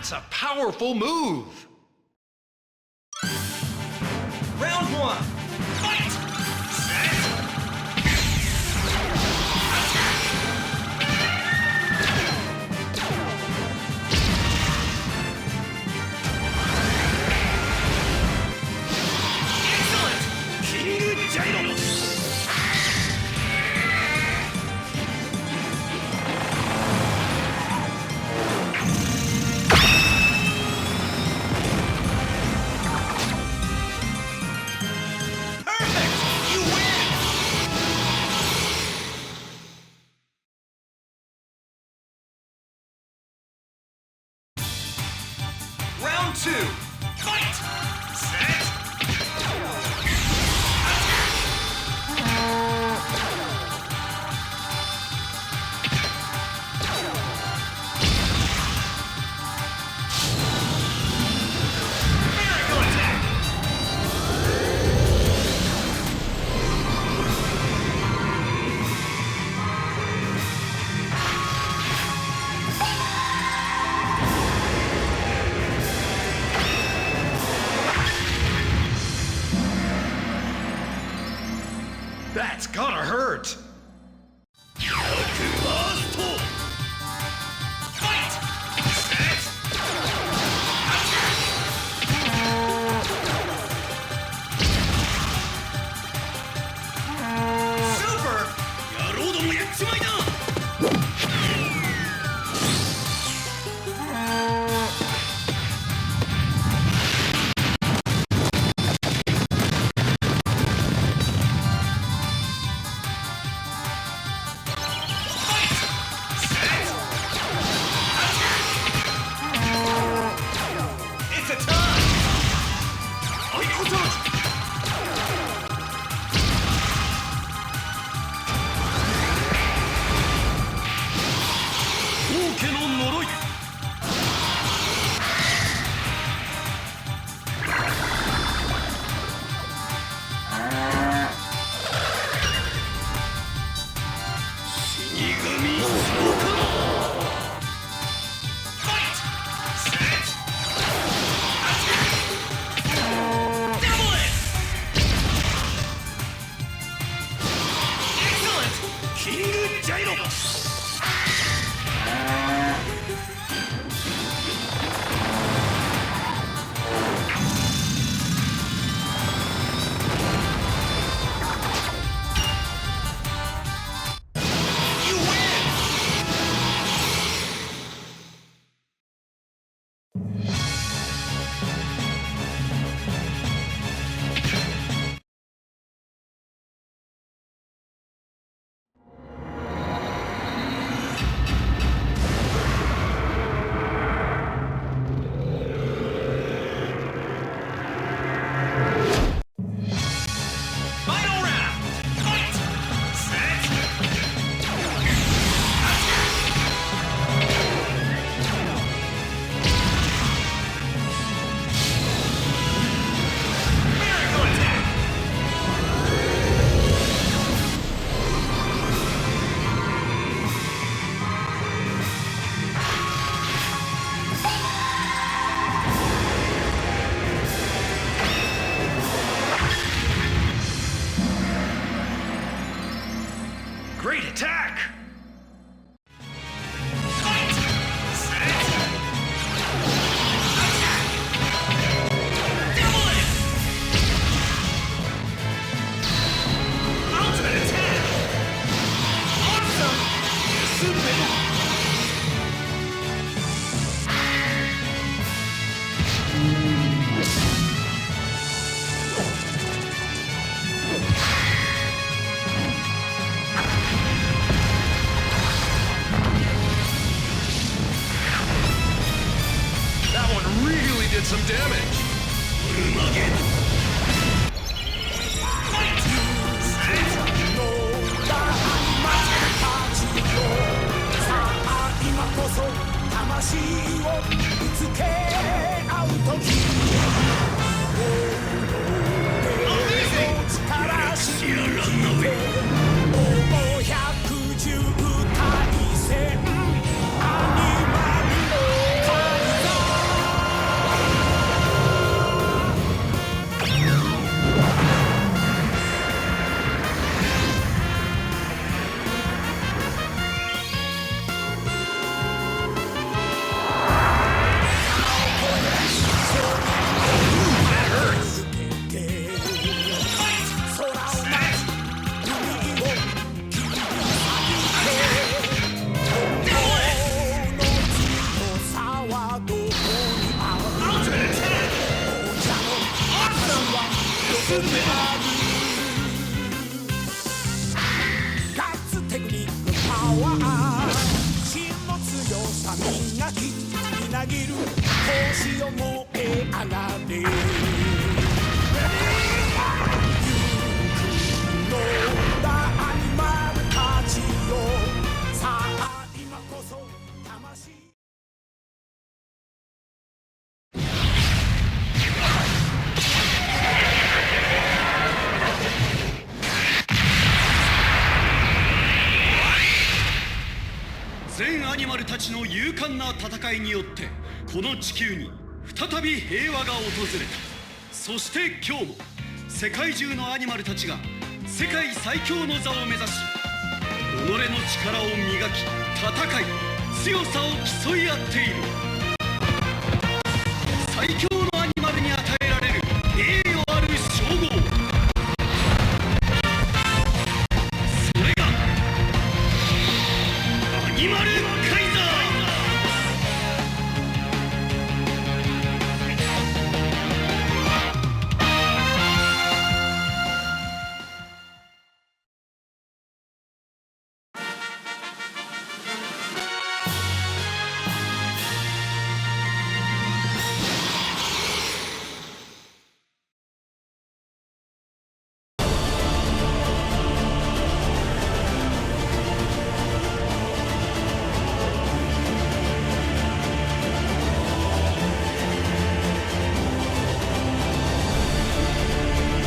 That's a powerful move! Round one! Fight! Set! Excellent! King Gyro! Round two, fight! Set! Miracle attack! That's gotta hurt! Fight! Set! Super! 野郎どもやっちまいな! It's a tie! Fight! Set! Double it! Excellent! King Gyro! You win! Final round! Fight! Set! Miracle attack! Great attack! Fight! Set! Attack! Double it! Ultimate attack! Awesome! Super! That one really did some damage! Fight! Set! 今こそ魂をぶつけ合う時 Amazing! 力信じて百獣大戦アニマルの改造すべあるガッツテクニックパワー芯の強さ磨きみなぎる星を燃え上がれゆくのだアニマルたちよさあ今こそ魂全アニマルたちの勇敢な戦いによってこの地球に再び平和が訪れた。そして今日も世界中のアニマルたちが世界最強の座を目指し己の力を磨き戦い強さを競い合っている。